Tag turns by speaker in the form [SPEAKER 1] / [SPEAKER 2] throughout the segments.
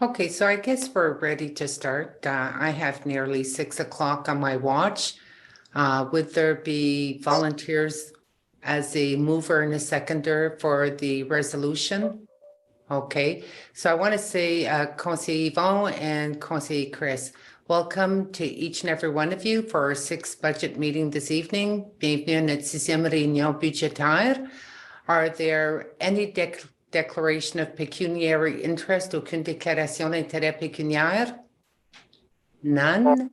[SPEAKER 1] Okay, so I guess we're ready to start. I have nearly 6 o'clock on my watch. Would there be volunteers as a mover and a seconder for the resolution? Okay, so I want to say Conseiller Yvon and Conseiller Chris, welcome to each and every one of you for our sixth budget meeting this evening. Bienvenue à notre sixième réunion budgétaire. Are there any declaration of pecuniary interest, aucune déclaration d'intérêt pécuniaire? None.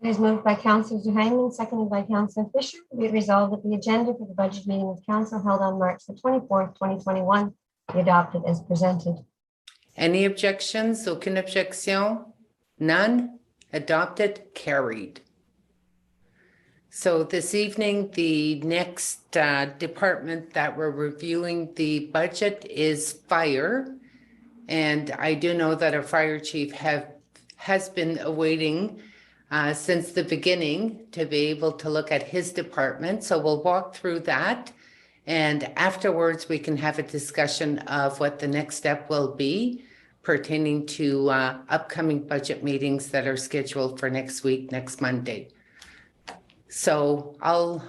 [SPEAKER 2] It is moved by Councillor Zuhangman, seconded by Councillor Fisher. Be it resolved that the agenda for the budget meeting of council held on March the 24th, 2021 be adopted as presented.
[SPEAKER 1] Any objections? Aucune objection? None. Adopted, carried. So this evening, the next department that we're reviewing the budget is fire. And I do know that our fire chief has been awaiting since the beginning to be able to look at his department. So we'll walk through that. And afterwards, we can have a discussion of what the next step will be pertaining to upcoming budget meetings that are scheduled for next week, next Monday. So I'll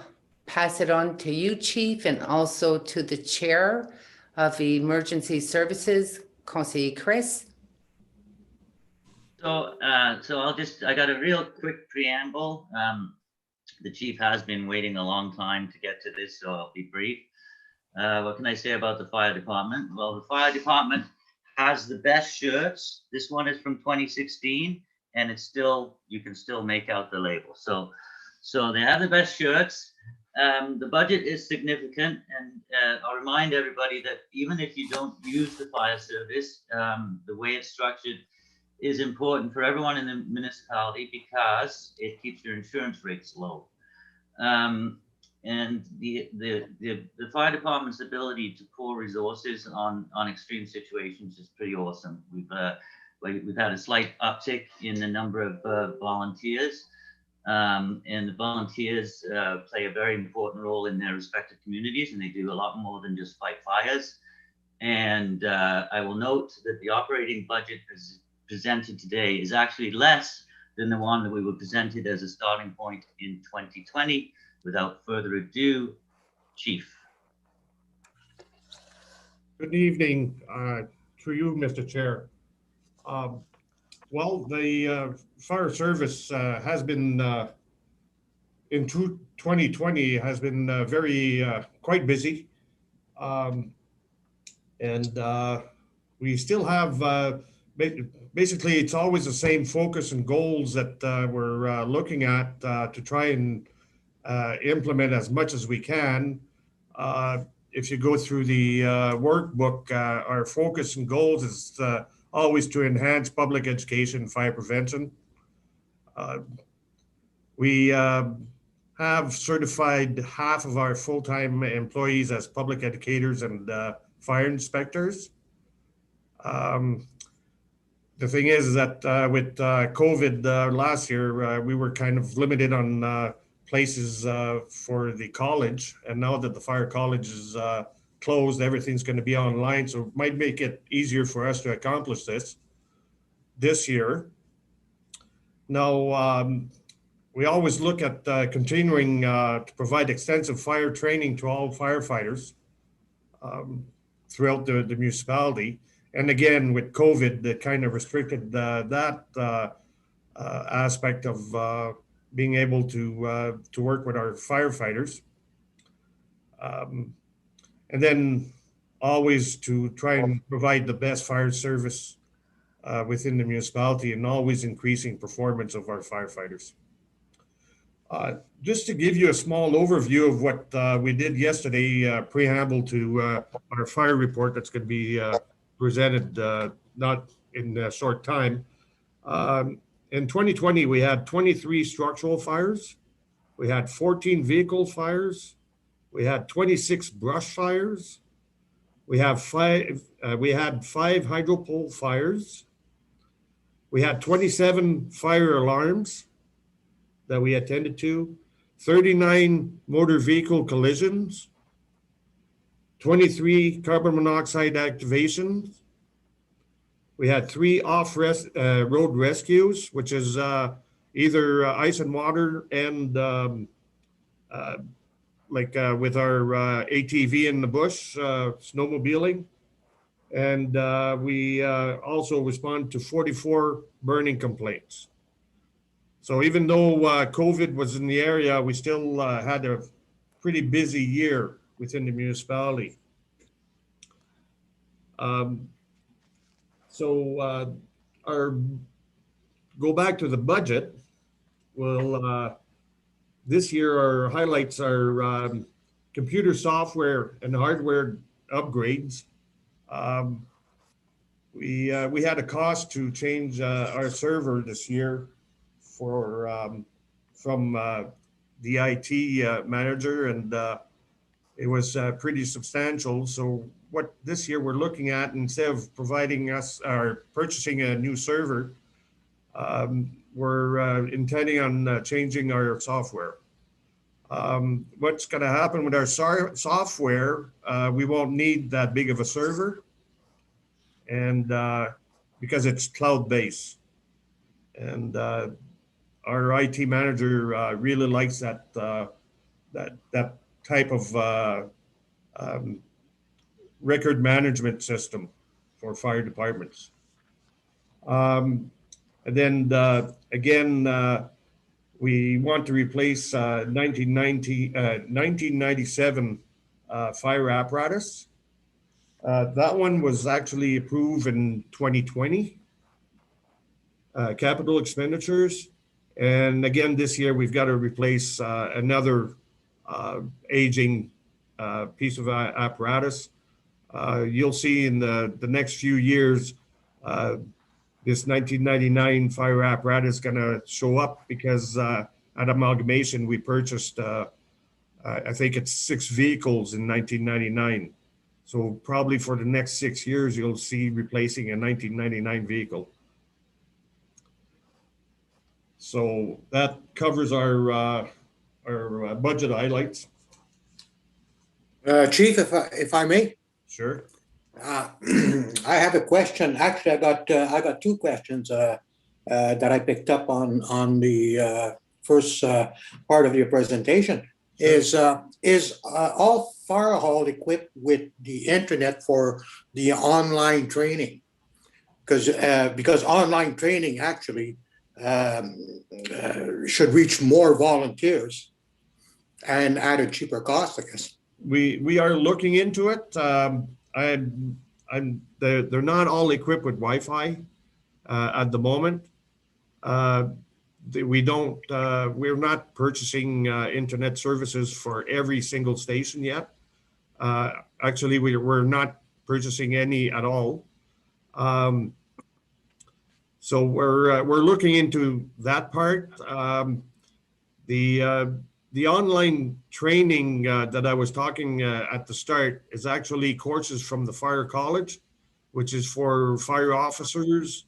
[SPEAKER 1] pass it on to you, Chief, and also to the Chair of Emergency Services, Conseiller Chris.
[SPEAKER 3] So I got a real quick preamble. The Chief has been waiting a long time to get to this, so I'll be brief. What can I say about the fire department? Well, the fire department has the best shirts. This one is from 2016, and it's still, you can still make out the label. So they have the best shirts. The budget is significant, and I'll remind everybody that even if you don't use the fire service, the way it's structured is important for everyone in the municipality because it keeps your insurance rates low. And the fire department's ability to pour resources on extreme situations is pretty awesome. We've had a slight uptick in the number of volunteers. And the volunteers play a very important role in their respective communities, and they do a lot more than just fight fires. And I will note that the operating budget as presented today is actually less than the one that we were presented as a starting point in 2020. Without further ado, Chief.
[SPEAKER 4] Good evening to you, Mr. Chair. Well, the fire service has been in 2020 has been quite busy, and we still have basically it's always the same focus and goals that we're looking at to try and implement as much as we can. If you go through the workbook, our focus and goals is always to enhance public education and fire prevention. We have certified half of our full-time employees as public educators and fire inspectors. The thing is that with COVID last year, we were kind of limited on places for the college. And now that the fire college is closed, everything's going to be online. So it might make it easier for us to accomplish this year. Now, we always look at continuing to provide extensive fire training to all firefighters throughout the municipality. And again, with COVID, that kind of restricted that aspect of being able to work with our firefighters. And then always to try and provide the best fire service within the municipality and always increasing performance of our firefighters. Just to give you a small overview of what we did yesterday, preamble to our fire report that's going to be presented not in a short time. In 2020, we had 23 structural fires. We had 14 vehicle fires. We had 26 brush fires. We had five hydropole fires. We had 27 fire alarms that we attended to, 39 motor vehicle collisions, 23 carbon monoxide activations, We had 3 road rescues, which is either ice and water and with our ATV in the bush, snowmobiling. And we also respond to 44 burning complaints. So even though COVID was in the area, we still had a pretty busy year within the municipality. Go back to the budget. Well, this year our highlights are computer software and hardware upgrades. We had a cost to change our server this year from the IT manager, and it was pretty substantial. So what this year we're looking at, instead of providing us or purchasing a new server, we're intending on changing our software. What's going to happen with our software, we won't need that big of a server, and because it's cloud-based. And our IT manager really likes that type of record management system for fire departments. And then again, we want to replace 1997 fire apparatus. That one was actually approved in 2020. Capital expenditures. And again, this year we've got to replace another aging piece of apparatus. You'll see in the next few years, this 1999 fire apparatus is going to show up because at Amalgamation we purchased, I think it's 6 vehicles in 1999. So probably for the next 6 years, you'll see replacing a 1999 vehicle. So that covers our budget highlights.
[SPEAKER 5] Chief, if I may,
[SPEAKER 4] Sure.
[SPEAKER 5] I have a question. Actually, I got 2 questions that I picked up on the first part of your presentation.
[SPEAKER 4] Sure.
[SPEAKER 5] Is all fire hall equipped with the internet for the online training? Because online training actually should reach more volunteers and at a cheaper cost, I guess.
[SPEAKER 4] We are looking into it. They're not all equipped with Wi-Fi at the moment. We're not purchasing internet services for every single station yet. Actually, we're not purchasing any at all. So we're looking into that part. The online training that I was talking at the start is actually courses from the Fire College, which is for fire officers,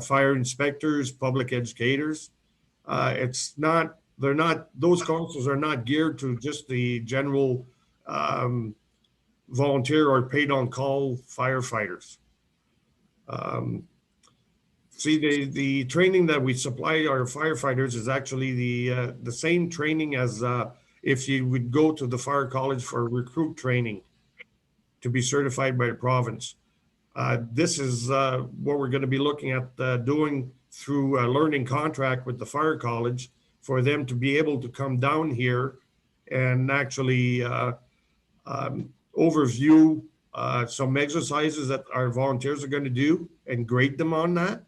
[SPEAKER 4] fire inspectors, public educators. Those courses are not geared to just the general volunteer or paid on call firefighters. The training that we supply our firefighters is actually the same training as if you would go to the Fire College for recruit training to be certified by the province. This is what we're going to be looking at doing through a learning contract with the Fire College for them to be able to come down here and actually overview some exercises that our volunteers are going to do and grade them on that,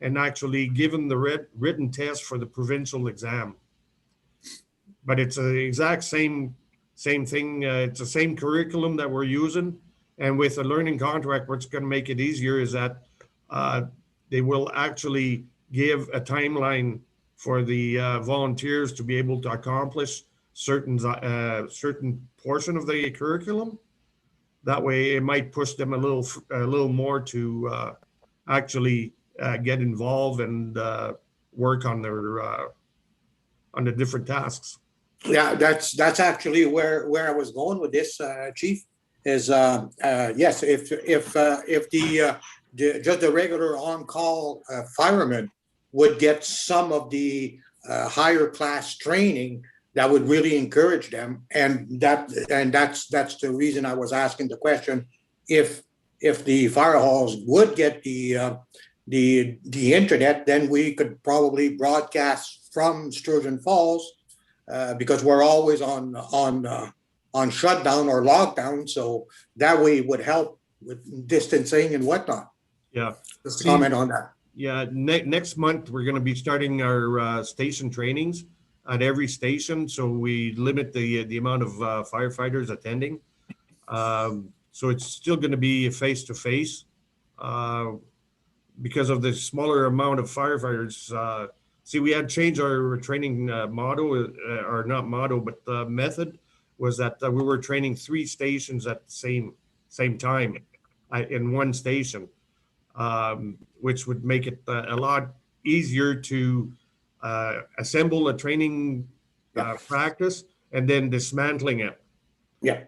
[SPEAKER 4] and actually give them the written test for the provincial exam. But it's the exact same thing. It's the same curriculum that we're using. And with a learning contract, what's going to make it easier is that they will actually give a timeline for the volunteers to be able to accomplish certain portion of the curriculum. That way, it might push them a little more to actually get involved and work on the different tasks.
[SPEAKER 5] Yeah, that's actually where I was going with this, Chief. Is yes, if the just the regular on-call firemen would get some of the higher class training that would really encourage them. And that's the reason I was asking the question. If the fire halls would get the internet, then we could probably broadcast from Sturgeon Falls because we're always on shutdown or lockdown. So that way it would help with distancing and whatnot.
[SPEAKER 4] Yeah.
[SPEAKER 5] Just comment on that.
[SPEAKER 4] Yeah, next month, we're gonna be starting our station trainings at every station, so we limit the amount of firefighters attending. So it's still gonna be face-to-face. Because of the smaller amount of firefighters. See, we had changed our training motto, or not motto, but the method was that we were training 3 stations at the same time in one station. Which would make it a lot easier to assemble a training practice and then dismantling it.
[SPEAKER 5] Yeah.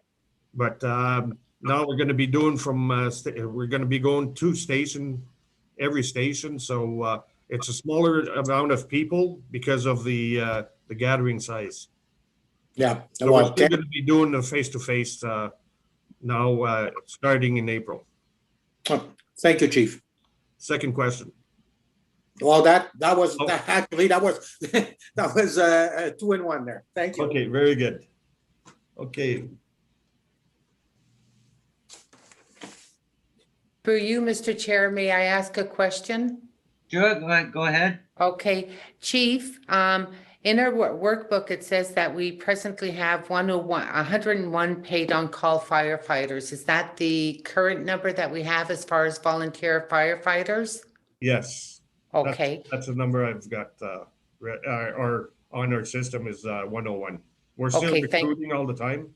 [SPEAKER 4] But now we're going to be doing we're going to be going to every station. So it's a smaller amount of people because of the gathering size.
[SPEAKER 5] Yeah.
[SPEAKER 4] So we're still going to be doing the face-to-face now starting in April.
[SPEAKER 5] Thank you, Chief.
[SPEAKER 4] Second question.
[SPEAKER 5] Well, that was
[SPEAKER 4] Oh.
[SPEAKER 5] actually that was 2 in 1 there. Thank you.
[SPEAKER 4] Okay, very good. Okay,
[SPEAKER 1] For you, Mr. Chair, may I ask a question?
[SPEAKER 3] Sure, go ahead.
[SPEAKER 1] Okay, Chief, in our workbook, it says that we presently have 101 paid on-call firefighters. Is that the current number that we have as far as volunteer firefighters?
[SPEAKER 4] yes.
[SPEAKER 1] Okay,
[SPEAKER 4] That's the number I've got, or on our system is 101. We're still
[SPEAKER 1] Okay, thank-
[SPEAKER 4] recruiting all the time.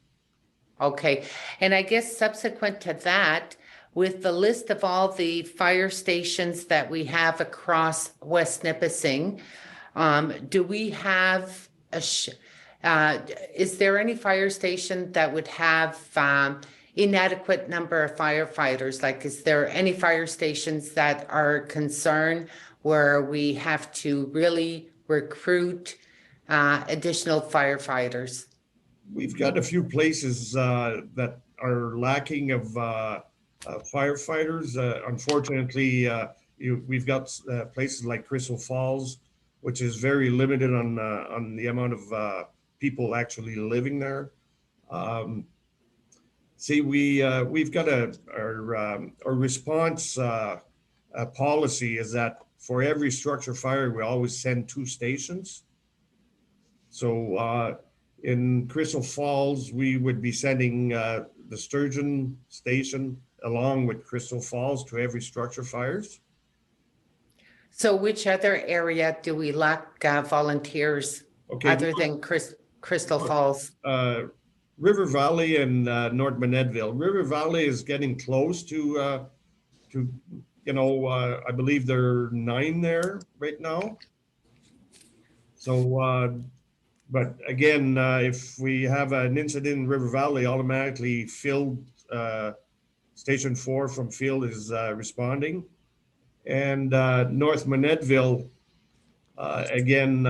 [SPEAKER 1] okay. And I guess subsequent to that, with the list of all the fire stations that we have across West Nipissing, do we have is there any fire station that would have inadequate number of firefighters? Like, is there any fire stations that are concerned where we have to really recruit additional firefighters?
[SPEAKER 4] We've got a few places that are lacking of firefighters. Unfortunately, we've got places like Crystal Falls, which is very limited on the amount of people actually living there. See, we've got our response policy is that for every structure fire, we always send 2 stations. So in Crystal Falls, we would be sending the Sturgeon station along with Crystal Falls to every structure fires.
[SPEAKER 1] So which other area do we lack volunteers
[SPEAKER 4] Okay.
[SPEAKER 1] other than Crystal Falls?
[SPEAKER 4] River Valley and North Manettville. River Valley is getting close to I believe there are 9 there right now. So, but again, if we have an incident in River Valley, automatically Field, Station 4 from Field is responding. And North Manettville, again,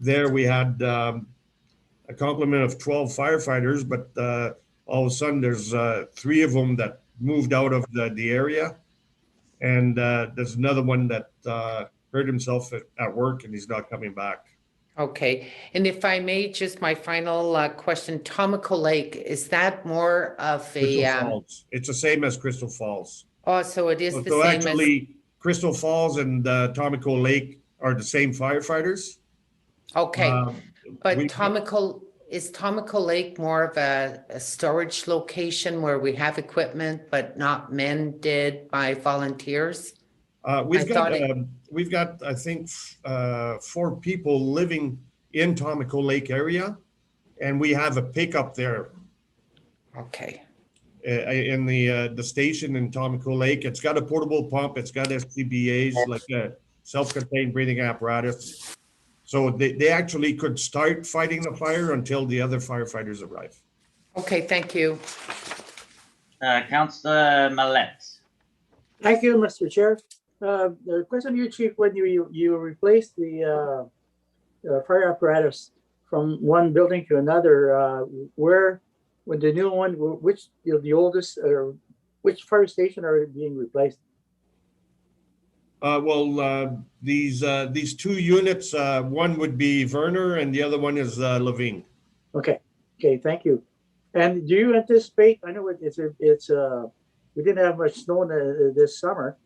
[SPEAKER 4] there we had a complement of 12 firefighters, but all of a sudden there's 3 of them that moved out of the area. And there's another one that hurt himself at work and he's not coming back.
[SPEAKER 1] Okay, and if I may, just my final question, Tomico Lake, is that more of
[SPEAKER 4] Crystal
[SPEAKER 1] a,
[SPEAKER 4] Falls. It's the same as Crystal Falls.
[SPEAKER 1] oh, so it is the
[SPEAKER 4] So
[SPEAKER 1] same as,
[SPEAKER 4] actually, Crystal Falls and Tomico Lake are the same firefighters.
[SPEAKER 1] okay, but
[SPEAKER 4] we-
[SPEAKER 1] is Tomico Lake more of a storage location where we have equipment but not mended by volunteers?
[SPEAKER 4] We've
[SPEAKER 1] thought
[SPEAKER 4] got, I think, 4 people living in Tomico Lake area, and we have a pickup there
[SPEAKER 1] Okay,
[SPEAKER 4] in the station in Tomico Lake. It's got a portable pump. It's got SCBA's, like a self-contained breathing apparatus. So they actually could start fighting the fire until the other firefighters arrive.
[SPEAKER 1] okay, thank you.
[SPEAKER 3] Councillor Mallette.
[SPEAKER 6] Thank you, Mr. Chair. The question to you, Chief, when you replaced the fire apparatus from one building to another, where, with the new one, which, the oldest, or which fire station are being replaced?
[SPEAKER 4] These two units, one would be Werner and the other one is Levine.
[SPEAKER 6] Okay, thank you. And do you anticipate, I know we didn't have much snow this summer,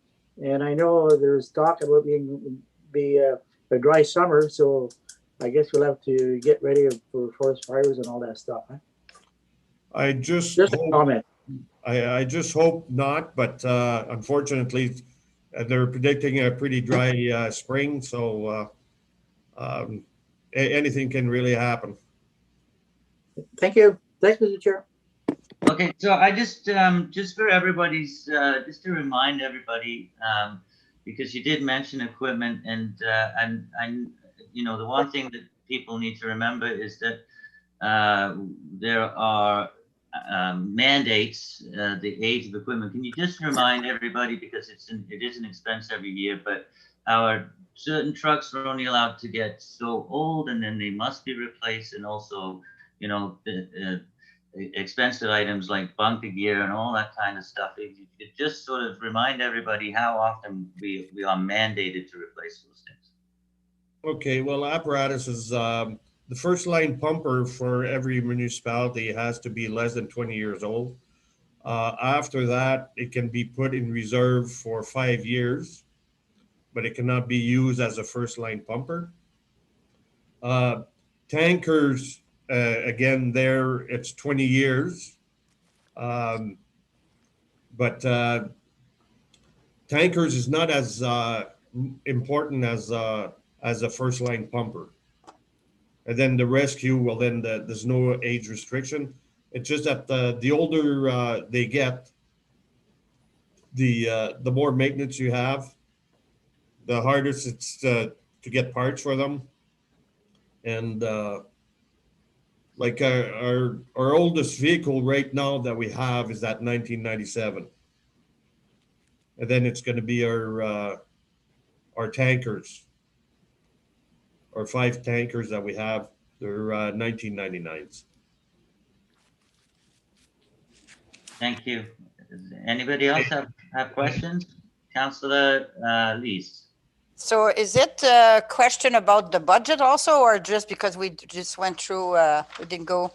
[SPEAKER 6] and I know there's talk about be a dry summer, so I guess we'll have to get ready for forest fires and all that stuff, huh?
[SPEAKER 4] I just
[SPEAKER 6] Just a
[SPEAKER 4] hope,
[SPEAKER 6] comment.
[SPEAKER 4] I just hope not, but unfortunately, they're predicting a pretty dry spring, so anything can really happen.
[SPEAKER 6] Thank you. Thanks, Mr. Chair.
[SPEAKER 3] Okay, so I just for everybody's, just to remind everybody, because you did mention equipment, and the one thing that people need to remember is that there are mandates, the age of equipment. Can you just remind everybody, because it is an expense every year, but our certain trucks are only allowed to get so old, and then they must be replaced, and also, the expensive items like bunker gear and all that kind of stuff. If you could just sort of remind everybody how often we are mandated to replace those things.
[SPEAKER 4] Okay, well, apparatus is the first line pumper for every municipality has to be less than 20 years old. After that, it can be put in reserve for 5 years, but it cannot be used as a first line pumper. Tankers, again, there it's 20 years. But tankers is not as important as a first line pumper. And then the rescue, well, then there's no age restriction. It's just that the older they get, the more maintenance you have, the hardest it's to get parts for them. And like our oldest vehicle right now that we have is that 1997. And then it's going to be our tankers, our 5 tankers that we have. They're 1999s.
[SPEAKER 3] Thank you. Does anybody else have questions? Councillor Lees.
[SPEAKER 7] So is it a question about the budget also, or just because we just went through, we didn't go?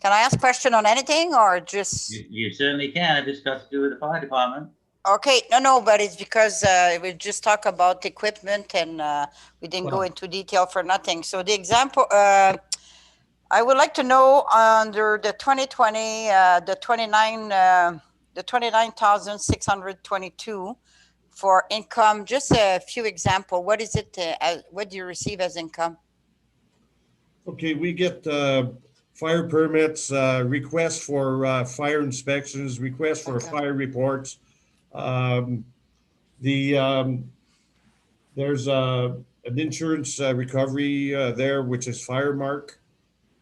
[SPEAKER 7] Can I ask a question on anything, or just?
[SPEAKER 3] You certainly can. It just got to do with the fire department.
[SPEAKER 7] Okay, no, but it's because we just talk about equipment, and we didn't go into detail for nothing. So the example, I would like to know under the 2020, the 29,622 for income, just a few example. What is it? What do you receive as income?
[SPEAKER 4] Okay, we get fire permits, requests for fire inspections, requests for fire reports. There's an insurance recovery there, which is Firemark.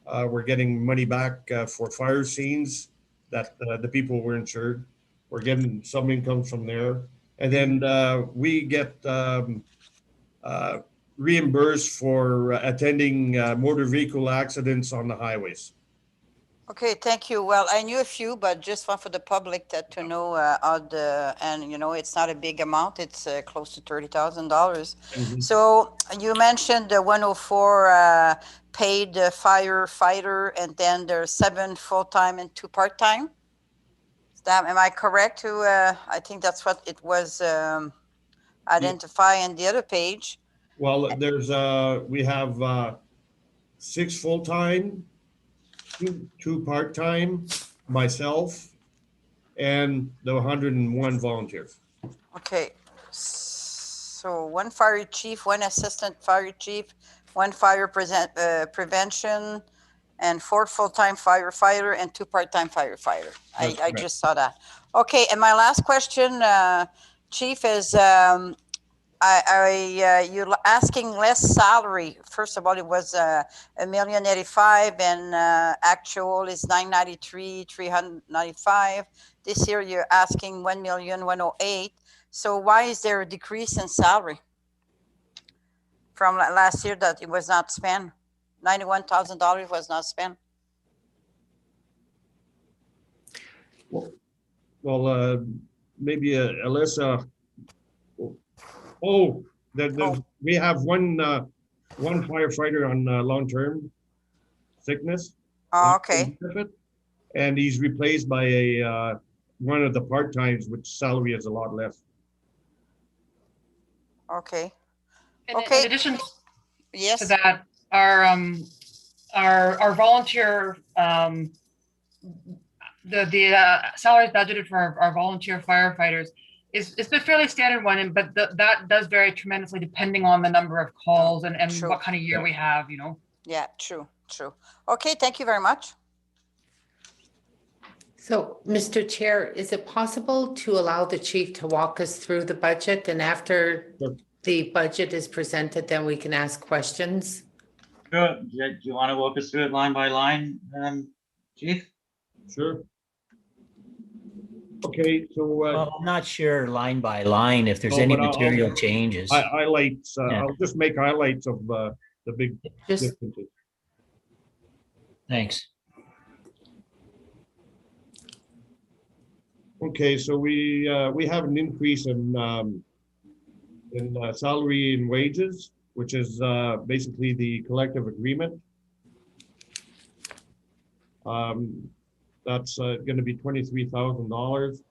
[SPEAKER 4] We're getting money back for fire scenes that the people were insured. We're getting some income from there. And then we get reimbursed for attending motor vehicle accidents on the highways.
[SPEAKER 7] Okay, thank you. Well, I knew a few, but just want for the public to know it's not a big amount. It's close to $30,000.
[SPEAKER 4] Mm-hmm.
[SPEAKER 7] So you mentioned the 104 paid firefighter, and then there's 7 full-time and 2 part-time. Am I correct? I think that's what it was identify on the other page.
[SPEAKER 4] Well, there's we have 6 full-time, 2 part-time, myself, and the 101 volunteers.
[SPEAKER 7] Okay, so 1 fire chief, 1 assistant fire chief, 1 fire prevention, and 4 full-time firefighter and 2 part-time firefighter. I just saw that. Okay, and my last question, Chief, is you're asking less salary. First of all, it was $1,085,000, and actual is $993,395. This year, you're asking $1,108,000. So why is there a decrease in salary from last year that it was not spent? $91,000 was not spent.
[SPEAKER 4] Well, maybe Alyssa. Oh, we have one firefighter on long-term sickness.
[SPEAKER 7] Oh, okay.
[SPEAKER 4] benefit, and he's replaced by a one of the part-times, which salary is a lot less.
[SPEAKER 7] Okay.
[SPEAKER 8] And
[SPEAKER 7] Okay.
[SPEAKER 8] in addition to
[SPEAKER 7] Yes.
[SPEAKER 8] that, our volunteer, the salaries budgeted for our volunteer firefighters is a fairly standard one, but that does vary tremendously depending on the number of calls and
[SPEAKER 7] True.
[SPEAKER 8] what kind of year we have, you know.
[SPEAKER 7] Yeah, true. Okay, thank you very much.
[SPEAKER 1] So, Mr. Chair, is it possible to allow the chief to walk us through the budget, and after
[SPEAKER 4] Sure.
[SPEAKER 1] the budget is presented, then we can ask questions?
[SPEAKER 3] Sure. Do you want to walk us through it line by line, Chief?
[SPEAKER 4] Sure. Okay, so
[SPEAKER 9] Well, I'm not sure line by line if there's
[SPEAKER 4] Oh,
[SPEAKER 9] any
[SPEAKER 4] but I'll-
[SPEAKER 9] material changes.
[SPEAKER 4] highlights.
[SPEAKER 9] Yeah.
[SPEAKER 4] I'll just make highlights of the big
[SPEAKER 1] Just,
[SPEAKER 4] differences.
[SPEAKER 9] Thanks.
[SPEAKER 4] Okay, so we have an increase in salary and wages, which is basically the collective agreement. That's going to be $23,000,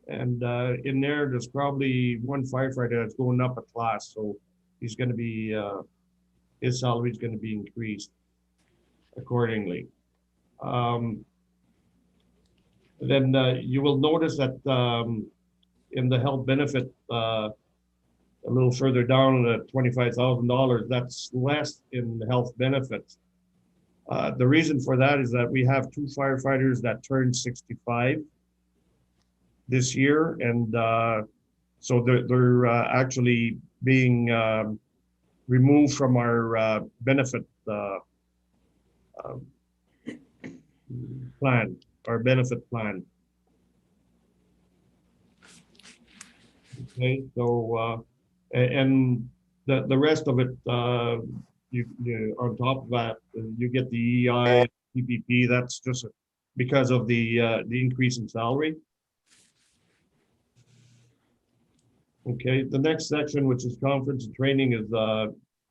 [SPEAKER 4] and in there's probably one firefighter that's going up a class, so he's going to be his salary is going to be increased accordingly. Then you will notice that in the health benefit, a little further down at $25,000, that's less in health benefits. The reason for that is that we have two firefighters that turned 65 this year, and so they're actually being removed from our benefit plan, our benefit plan. Okay, so and the rest of it, you on top of that, you get the EI, PPP. That's just because of the increase in salary. Okay, the next section, which is conference and training, is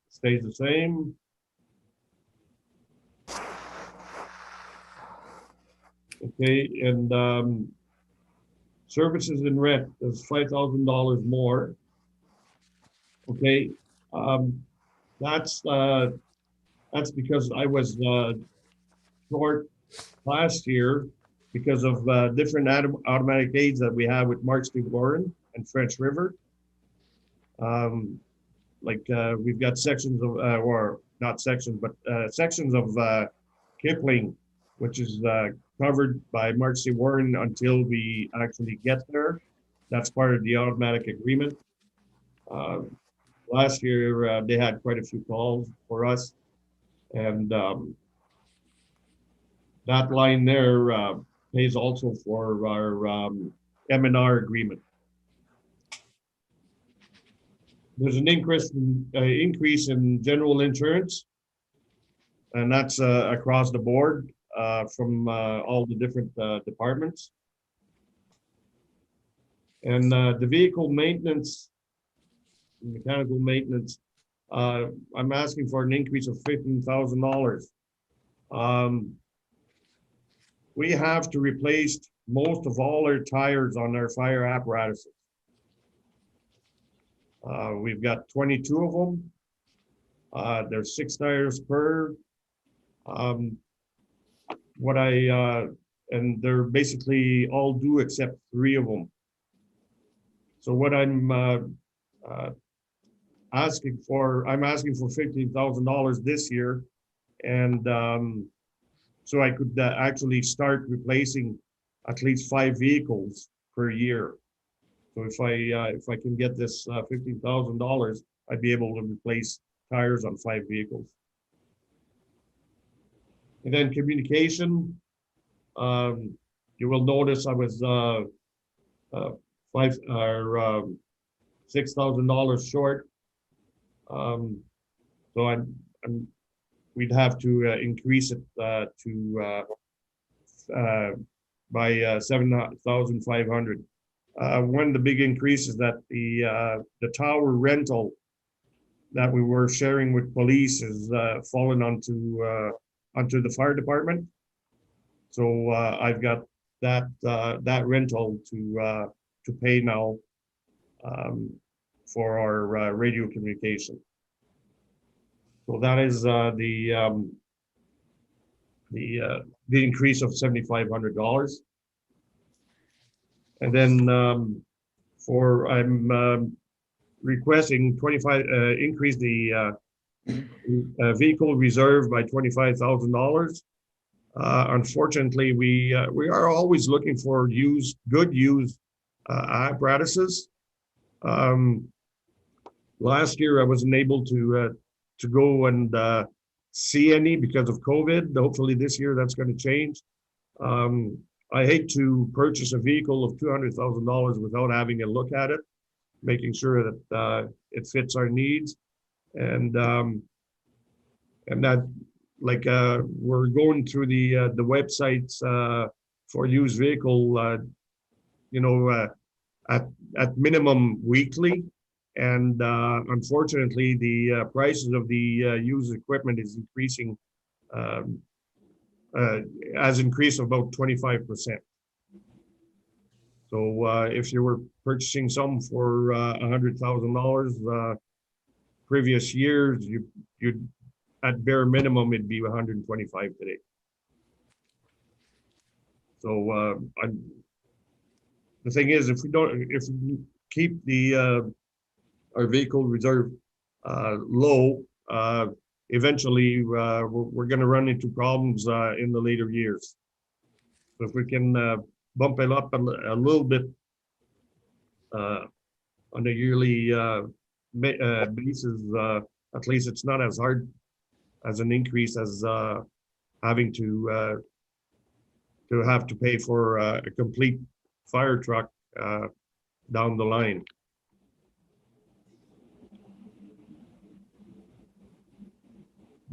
[SPEAKER 4] stays the same. Okay, and services and rent is $5,000 more. Okay, that's because I was short last year because of different automatic aids that we have with Mark Steve Warren and French River. We've got sections of, or not sections, but sections of Kipling, which is covered by Mark C. Warren until we actually get there. That's part of the automatic agreement. Last year, they had quite a few calls for us. And that line there pays also for our M&R agreement. There's an increase in general insurance, and that's across the board from all the different departments. And the vehicle maintenance, mechanical maintenance, I'm asking for an increase of $15,000. We have to replace most of all our tires on our fire apparatuses. We've got 22 of them. There's 6 tires per. And they're basically all due except 3 of them. So what I'm asking for $15,000 this year, and so I could actually start replacing at least 5 vehicles per year. So if I can get this $15,000, I'd be able to replace tires on 5 vehicles. And then communication, you will notice I was $6,000 short. So we'd have to increase it by 7,500. One of the big increases that the tower rental that we were sharing with police is fallen onto the fire department. So I've got that rental to pay now for our radio communication. So that is the increase of $7,500. And then I'm requesting increase the vehicle reserve by $25,000. Unfortunately, we are always looking for good used apparatuses. Last year I wasn't able to go and see any because of COVID. Hopefully this year that's going to change. I hate to purchase a vehicle of $200,000 without having a look at it, making sure that it fits our needs, and that, like, we're going through the websites for used vehicle, at minimum weekly, and unfortunately the prices of the used equipment is increasing. Has increased about 25%. So if you were purchasing some for $100,000 previous years, you'd at bare minimum it'd be 125 today. So the thing is, if we keep our vehicle reserve low, eventually we're going to run into problems in the later years. So if we can bump it up a little bit on a yearly basis, at least it's not as hard as an increase as having to have to pay for a complete fire truck down the line.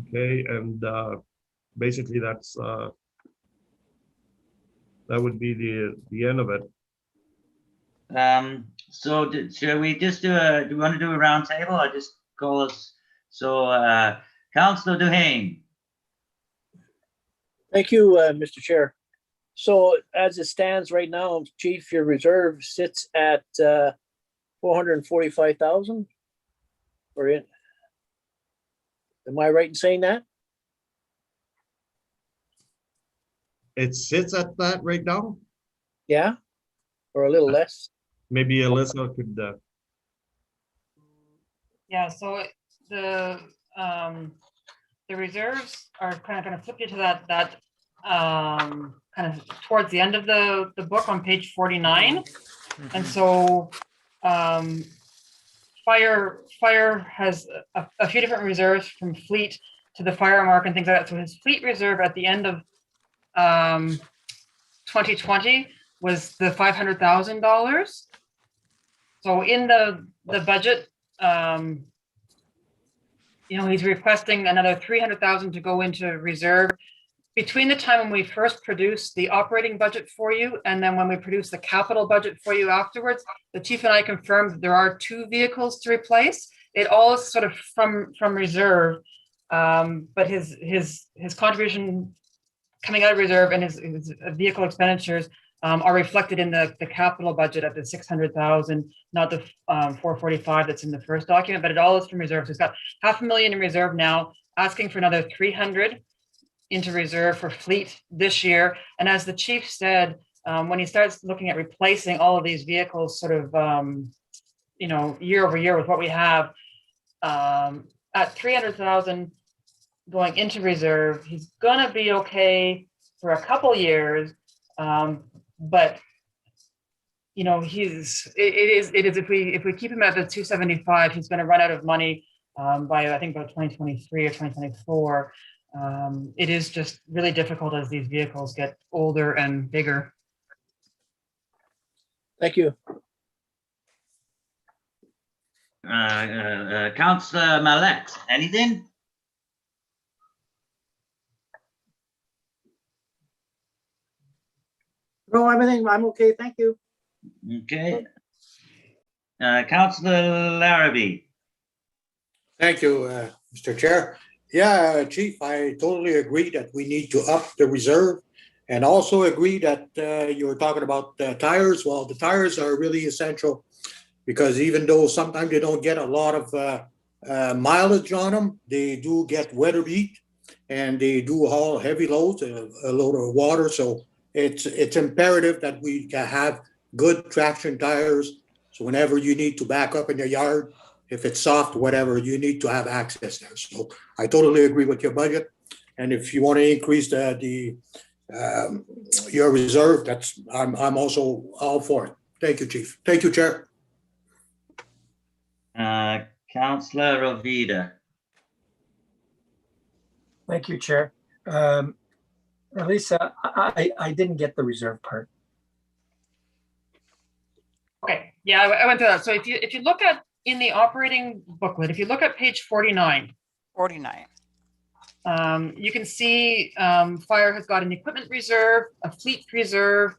[SPEAKER 4] Okay, and basically that's that would be the end of it.
[SPEAKER 3] So should we just do we want to do a round table? I just call us. So Councillor Duhaime.
[SPEAKER 6] Thank you, Mr. Chair. So as it stands right now, Chief, your reserve sits at 445,000. Or in? Am I right in saying that?
[SPEAKER 4] It sits at that right now.
[SPEAKER 6] Yeah, or a little less.
[SPEAKER 4] Maybe Alyssa could.
[SPEAKER 8] Yeah, so the reserves are kind of going to flip you to that kind of towards the end of the book on page 49. And so fire has a few different reserves, from fleet to the fire mark and things like that. So his fleet reserve at the end of 2020 was the $500,000. So in the budget, he's requesting another $300,000 to go into reserve. Between the time when we first produced the operating budget for you and then when we produce the capital budget for you afterwards, the chief and I confirmed that there are 2 vehicles to replace. It all is sort of from reserve, but his contribution coming out of reserve and his vehicle expenditures are reflected in the capital budget at the 600,000, not the 445 that's in the first document, but it all is from reserve. So he's got $500,000 in reserve now, asking for another 300 into reserve for fleet this year. And as the chief said, when he starts looking at replacing all of these vehicles sort of, year over year with what we have, at 300,000 going into reserve, he's gonna be okay for a couple years. But it is if we keep him at the 275, he's going to run out of money by I think about 2023 or 2024. It is just really difficult as these vehicles get older and bigger.
[SPEAKER 6] Thank you.
[SPEAKER 3] Councillor Mallette, anything?
[SPEAKER 6] No, everything, I'm okay, thank you.
[SPEAKER 3] Okay. Councillor Larrabee.
[SPEAKER 5] Thank you, Mr. Chair. Yeah, Chief, I totally agree that we need to up the reserve and also agree that you were talking about tires. Well, the tires are really essential because even though sometimes they don't get a lot of mileage on them, they do get weather beat and they do haul heavy loads, a load of water. So it's imperative that we can have good traction tires. So whenever you need to back up in your yard, if it's soft, whatever, you need to have access there. So I totally agree with your budget. And if you want to increase your reserve, I'm also all for it. Thank you, Chief. Thank you, Chair.
[SPEAKER 3] Councillor Rovida.
[SPEAKER 10] Thank you, Chair. Elisa, I didn't get the reserve part.
[SPEAKER 8] Okay, yeah, I went through that. So if you look at in the operating booklet, if you look at page 49,
[SPEAKER 7] 49.
[SPEAKER 8] you can see fire has got an equipment reserve, a fleet reserve,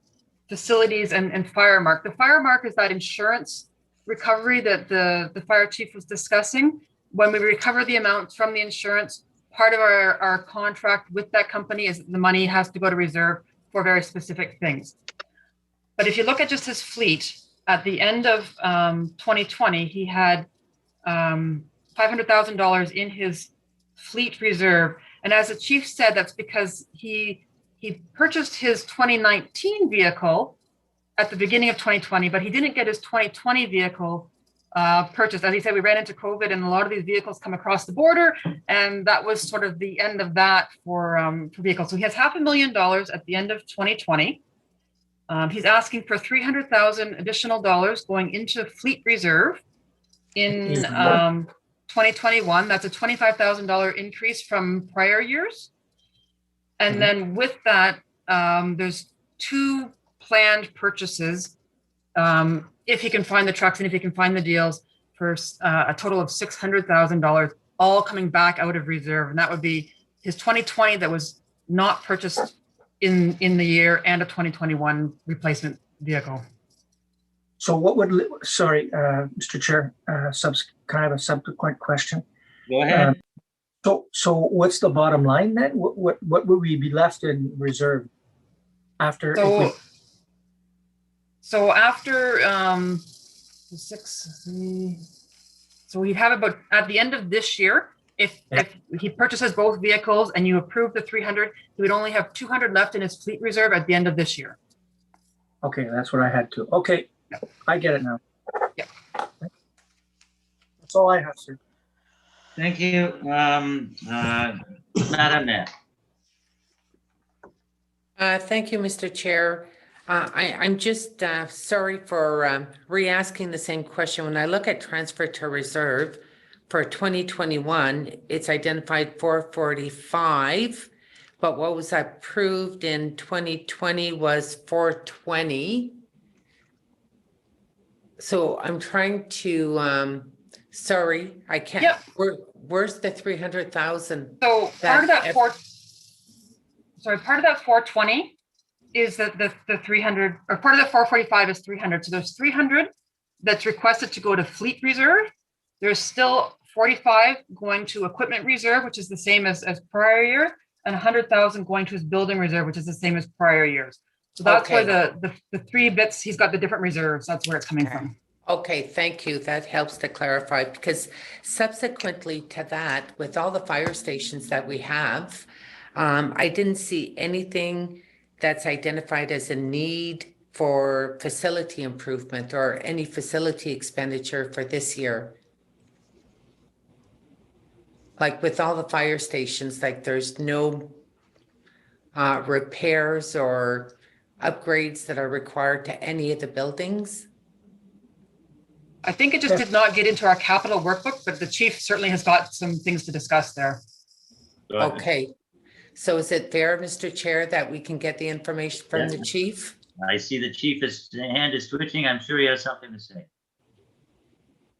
[SPEAKER 8] facilities, and fire mark. The fire mark is that insurance recovery that the fire chief was discussing. When we recover the amount from the insurance, part of our contract with that company is that the money has to go to reserve for very specific things. But if you look at just his fleet, at the end of 2020, he had $500,000 in his fleet reserve. And as the chief said, that's because he purchased his 2019 vehicle at the beginning of 2020, but he didn't get his 2020 vehicle purchased. As he said, we ran into COVID and a lot of these vehicles come across the border, and that was sort of the end of that for vehicles. So he has $500,000 at the end of 2020. He's asking for $300,000 additional dollars going into fleet reserve in 2021. That's a $25,000 increase from prior years. And then with that, there's 2 planned purchases, if he can find the trucks and if he can find the deals, for a total of $600,000, all coming back out of reserve. And that would be his 2020 that was not purchased in the year, and a 2021 replacement vehicle.
[SPEAKER 10] So what would, sorry, Mr. Chair, kind of a subsequent question.
[SPEAKER 3] Go ahead.
[SPEAKER 10] So what's the bottom line then? What would we be left in reserve after?
[SPEAKER 8] So after so we'd have about, at the end of this year, if he purchases both vehicles and you approve the 300, he would only have 200 left in his fleet reserve at the end of this year.
[SPEAKER 10] Okay, that's what I had to. Okay, I get it now.
[SPEAKER 8] Yeah.
[SPEAKER 10] That's all I have, sir.
[SPEAKER 3] Thank you. Madam Mayor.
[SPEAKER 1] Thank you, Mr. Chair. I'm just sorry for re-asking the same question. When I look at transfer to reserve for 2021, it's identified 445, but what was approved in 2020 was 420. So I'm trying to, sorry, I can't.
[SPEAKER 8] Yep.
[SPEAKER 1] Where's the 300,000?
[SPEAKER 8] So part of that 420 is that the 300, or part of the 445 is 300. So there's 300 that's requested to go to fleet reserve. There's still 45 going to equipment reserve, which is the same as prior year, and 100,000 going to his building reserve, which is the same as prior years. So that's why the 3 bits, he's got the different reserves. That's where it's coming from.
[SPEAKER 1] Okay, thank you. That helps to clarify, because subsequently to that, with all the fire stations that we have, I didn't see anything that's identified as a need for facility improvement or any facility expenditure for this year. Like with all the fire stations, like there's no repairs or upgrades that are required to any of the buildings.
[SPEAKER 8] I think it just did not get into our capital workbook, but the chief certainly has got some things to discuss there.
[SPEAKER 1] Okay. So is it fair, Mr. Chair, that we can get the information from the chief?
[SPEAKER 3] I see the chief's hand is twitching. I'm sure he has something to say.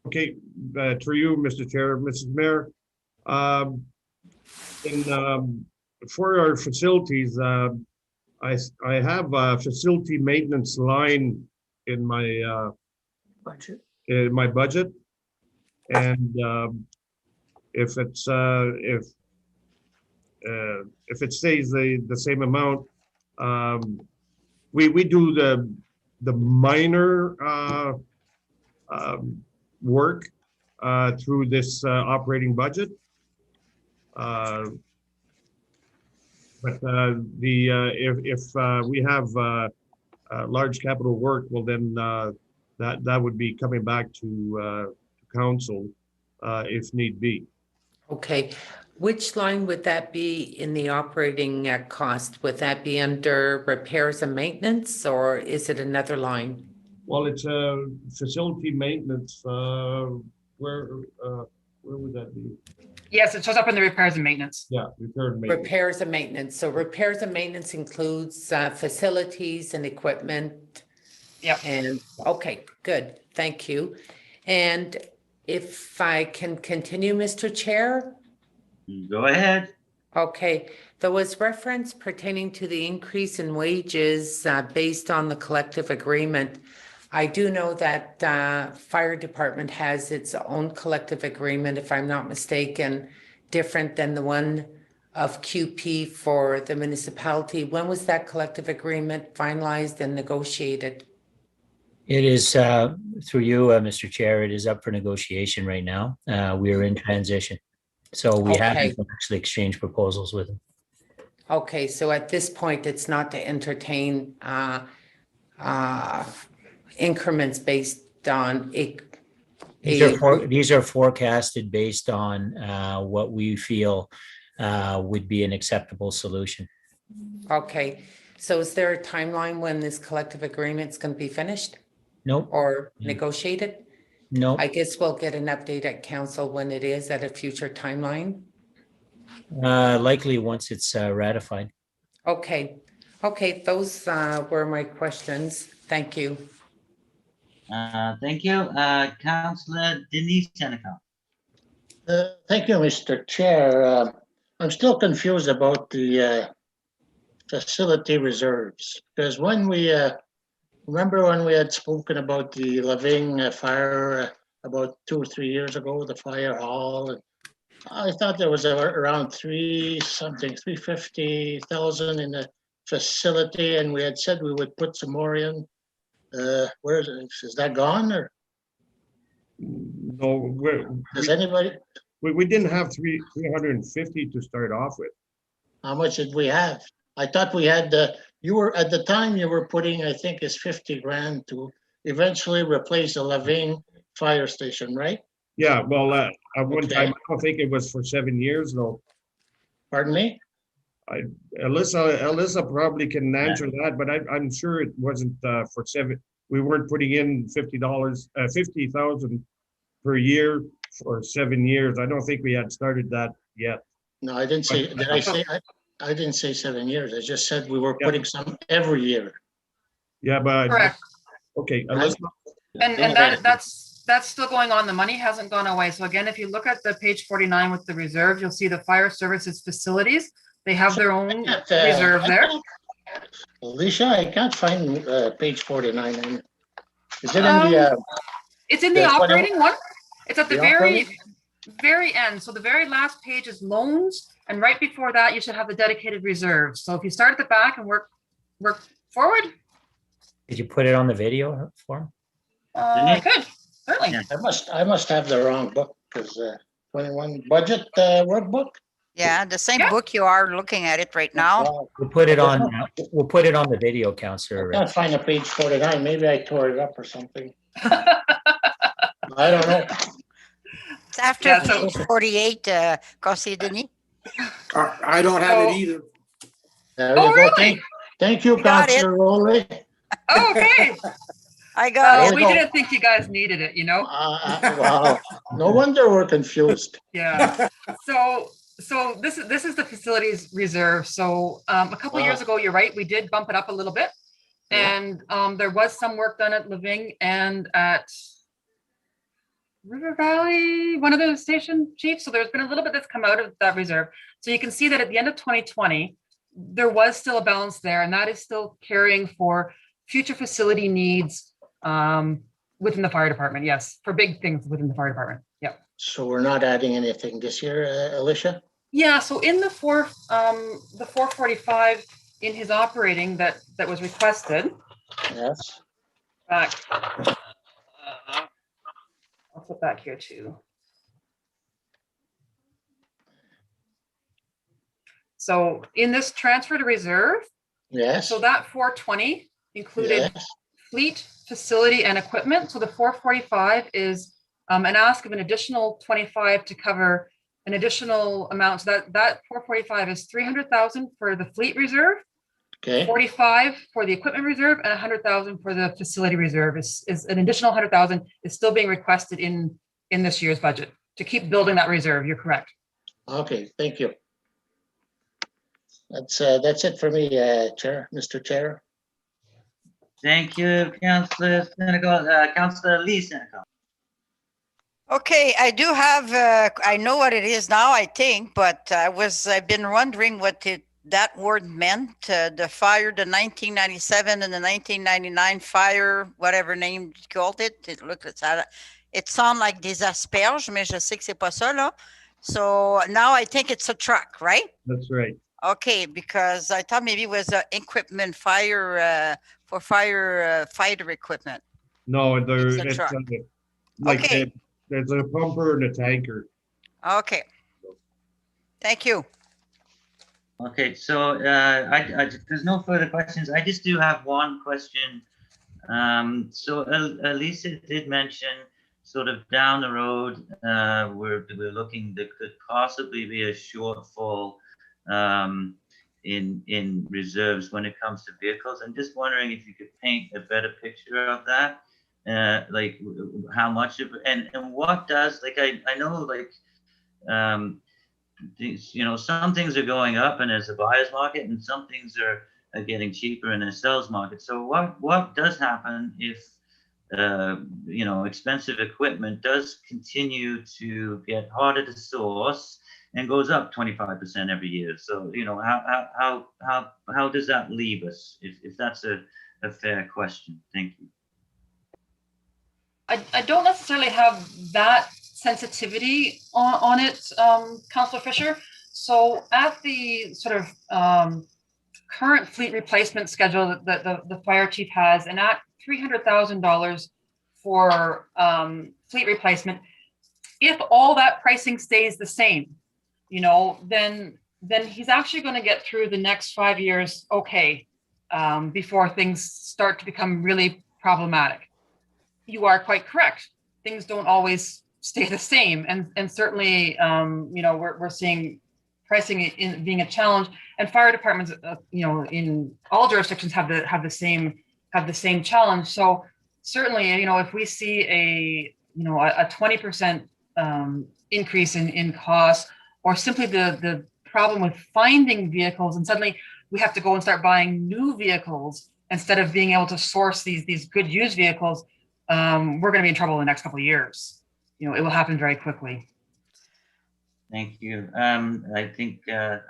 [SPEAKER 4] Okay, through you, Mr. Chair, Mrs. Mayor. For our facilities, I have a facility maintenance line in my
[SPEAKER 10] Budget.
[SPEAKER 4] budget. And if it's if it stays the same amount, we do the minor work through this operating budget. But if we have large capital work, well then that would be coming back to council if need be.
[SPEAKER 1] Okay, which line would that be in the operating cost? Would that be under repairs and maintenance, or is it another line?
[SPEAKER 4] Well, it's a facility maintenance. Where would that be?
[SPEAKER 8] Yes, it shows up in the repairs and maintenance.
[SPEAKER 4] Yeah, repair and maintenance.
[SPEAKER 1] Repairs and maintenance. So repairs and maintenance includes facilities and equipment.
[SPEAKER 8] Yep.
[SPEAKER 1] And, okay, good, thank you. And if I can continue, Mr. Chair?
[SPEAKER 3] Go ahead.
[SPEAKER 1] Okay, there was reference pertaining to the increase in wages based on the collective agreement. I do know that fire department has its own collective agreement, if I'm not mistaken, different than the one of QP for the municipality. When was that collective agreement finalized and negotiated?
[SPEAKER 9] It is through you, Mr. Chair. It is up for negotiation right now. We are in transition. So we
[SPEAKER 1] Okay.
[SPEAKER 9] haven't actually exchanged proposals with them.
[SPEAKER 1] Okay, so at this point, it's not to entertain increments based on
[SPEAKER 9] These are forecasted based on what we feel would be an acceptable solution.
[SPEAKER 1] Okay, so is there a timeline when this collective agreement is going to be finished
[SPEAKER 9] Nope,
[SPEAKER 1] or negotiated?
[SPEAKER 9] nope.
[SPEAKER 1] I guess we'll get an update at council when it is at a future timeline.
[SPEAKER 9] Likely once it's ratified.
[SPEAKER 1] Okay, okay, those were my questions. Thank you.
[SPEAKER 3] Thank you. Councillor Denise Senecal.
[SPEAKER 11] Thank you, Mr. Chair. I'm still confused about the facility reserves, because when we remember when we had spoken about the Laving fire about 2 or 3 years ago, the fire hall, and I thought there was around 350,000 in the facility, and we had said we would put some more in. Where is that gone, or
[SPEAKER 4] No,
[SPEAKER 11] does anybody?
[SPEAKER 4] we didn't have 350 to start off with.
[SPEAKER 11] How much did we have? I thought we had, you were, at the time you were putting, I think it's 50 grand to eventually replace the Laving fire station, right?
[SPEAKER 4] Yeah, well, at one
[SPEAKER 11] Okay.
[SPEAKER 4] time, I don't think it was for 7 years though.
[SPEAKER 11] Pardon me?
[SPEAKER 4] Alyssa probably can answer that, but I'm sure it wasn't for 7. We weren't putting in $50,000 per year for 7 years. I don't think we had started that yet.
[SPEAKER 11] No, I didn't say, did I say, I didn't say 7 years. I just said we were
[SPEAKER 4] Yeah.
[SPEAKER 11] putting some every year.
[SPEAKER 4] Yeah, but
[SPEAKER 8] Correct.
[SPEAKER 4] okay, Alyssa,
[SPEAKER 8] And that's still going on. The money hasn't gone away. So again, if you look at the page 49 with the reserve, you'll see the fire services facilities. They have their own reserve there.
[SPEAKER 11] Alicia, I can't find page 49. Is it in the,
[SPEAKER 8] It's in the
[SPEAKER 11] That's what I-
[SPEAKER 8] operating one. It's at the
[SPEAKER 11] The
[SPEAKER 8] very end. So the very last page is loans. And right before that, you should have the dedicated reserves. So if you start at the back and work forward,
[SPEAKER 9] Did you put it on the video form?
[SPEAKER 8] I could, certainly.
[SPEAKER 3] Yeah.
[SPEAKER 11] I must have the wrong book, because 21 budget workbook?
[SPEAKER 7] Yeah, the same
[SPEAKER 8] Yeah.
[SPEAKER 7] book you are looking at it right now.
[SPEAKER 9] We'll put it on the video,
[SPEAKER 11] I
[SPEAKER 9] Councillor.
[SPEAKER 11] can't find a page 49. Maybe I tore it up or something. I don't know.
[SPEAKER 7] It's after
[SPEAKER 8] Yeah, so-
[SPEAKER 7] page 48, Conseiller Denis.
[SPEAKER 5] I don't have it
[SPEAKER 8] Oh.
[SPEAKER 5] either.
[SPEAKER 11] There
[SPEAKER 7] Oh,
[SPEAKER 11] you go.
[SPEAKER 7] really?
[SPEAKER 11] Thank you,
[SPEAKER 7] You got it.
[SPEAKER 11] Councillor Rowley.
[SPEAKER 8] Oh, okay.
[SPEAKER 7] I got
[SPEAKER 11] There
[SPEAKER 8] We
[SPEAKER 11] you go.
[SPEAKER 8] didn't think you guys needed it, you know?
[SPEAKER 11] Wow, no wonder we're confused.
[SPEAKER 8] Yeah. So this is the facilities reserve. So a couple of years
[SPEAKER 11] Wow.
[SPEAKER 8] ago, you're right, we did bump it up a little bit.
[SPEAKER 11] Yeah.
[SPEAKER 8] And there was some work done at Laving and at River Valley, one of those station chiefs. So there's been a little bit that's come out of that reserve. So you can see that at the end of 2020, there was still a balance there, and that is still carrying for future facility needs within the fire department. Yes, for big things within the fire department. Yeah.
[SPEAKER 11] So we're not adding anything this year, Alicia?
[SPEAKER 8] Yeah. So in the 445 in his operating that was requested.
[SPEAKER 11] Yes.
[SPEAKER 8] Back. I'll put back here too. So in this transfer to reserve,
[SPEAKER 11] Yes.
[SPEAKER 8] so that 420 included
[SPEAKER 11] Yes.
[SPEAKER 8] fleet, facility, and equipment. So the 445 is an ask of an additional 25 to cover an additional amount. So that 445 is 300,000 for the fleet reserve,
[SPEAKER 11] Okay.
[SPEAKER 8] 45 for the equipment reserve, and 100,000 for the facility reserve. Is an additional 100,000 is still being requested in this year's budget to keep building that reserve. You're correct.
[SPEAKER 11] Okay, thank you. That's it for me, Chair, Mr. Chair.
[SPEAKER 3] Thank you, Councillor Senecal. Councillor Lee Senecal.
[SPEAKER 7] Okay, I do have, I know what it is now, I think, but I've been wondering what that word meant, the fire, the 1997 and the 1999 fire, whatever name you called it. It sounds like des asperges, mais je sais que c'est pas ça, là. So now I think it's a truck, right?
[SPEAKER 4] That's right.
[SPEAKER 7] Okay, because I thought maybe it was equipment fighter equipment.
[SPEAKER 4] No, there,
[SPEAKER 7] It's a
[SPEAKER 4] it's
[SPEAKER 7] truck.
[SPEAKER 4] like
[SPEAKER 7] Okay.
[SPEAKER 4] there's a pumper and a tanker.
[SPEAKER 7] Okay. Thank you.
[SPEAKER 3] Okay, so there's no further questions. I just do have one question. So Elisa did mention sort of down the road, we're looking, there could possibly be a shortfall in reserves when it comes to vehicles. I'm just wondering if you could paint a better picture of that, like how much of, and what does, like, I know, like, these, you know, some things are going up and there's a buyer's market, and some things are getting cheaper in a seller's market. So what does happen if you know, expensive equipment does continue to get harder to source and goes up 25% every year? So, you know, how does that leave us, if that's a fair question? Thank you.
[SPEAKER 8] I don't necessarily have that sensitivity on it, Councillor Fisher. So at the sort of current fleet replacement schedule that the fire chief has, and at $300,000 for fleet replacement, if all that pricing stays the same, you know, then he's actually going to get through the next 5 years okay, before things start to become really problematic. You are quite correct. Things don't always stay the same, and certainly, you know, we're seeing pricing being a challenge, and fire departments, you know, in all jurisdictions have the same challenge. So certainly, you know, if we see a 20% increase in costs, or simply the problem with finding vehicles, and suddenly we have to go and start buying new vehicles instead of being able to source these good used vehicles, we're going to be in trouble in the next couple of years. You know, it will happen very quickly.
[SPEAKER 3] Thank you. I think the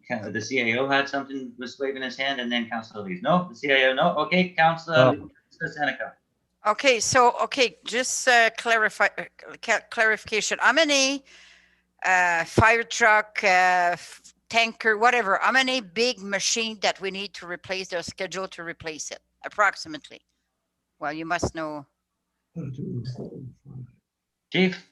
[SPEAKER 3] CAO had something, was waving his hand, and then Councillor Lee. No, the CAO, no. Okay, Councillor Seneca.
[SPEAKER 7] Okay, so just clarification. How many fire truck, tanker, whatever? How many big machine that we need to replace? They're scheduled to replace it approximately. Well, you must know.
[SPEAKER 3] Chief.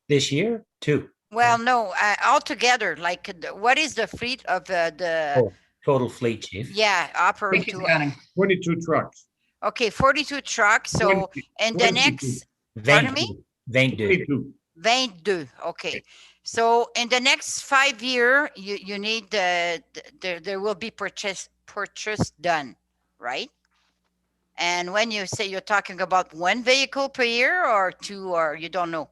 [SPEAKER 9] This year, 2.
[SPEAKER 7] Well, no, altogether, like, what is the fleet of the?
[SPEAKER 9] Total fleet, chief.
[SPEAKER 7] Yeah, operating.
[SPEAKER 4] 22 trucks.
[SPEAKER 7] Okay, 42 trucks. So, and the next, pardon me?
[SPEAKER 9] 22.
[SPEAKER 7] 22. Okay. So in the next 5 year, you need there will be purchase done, right? And when you say you're talking about 1 vehicle per year or 2, or you don't know?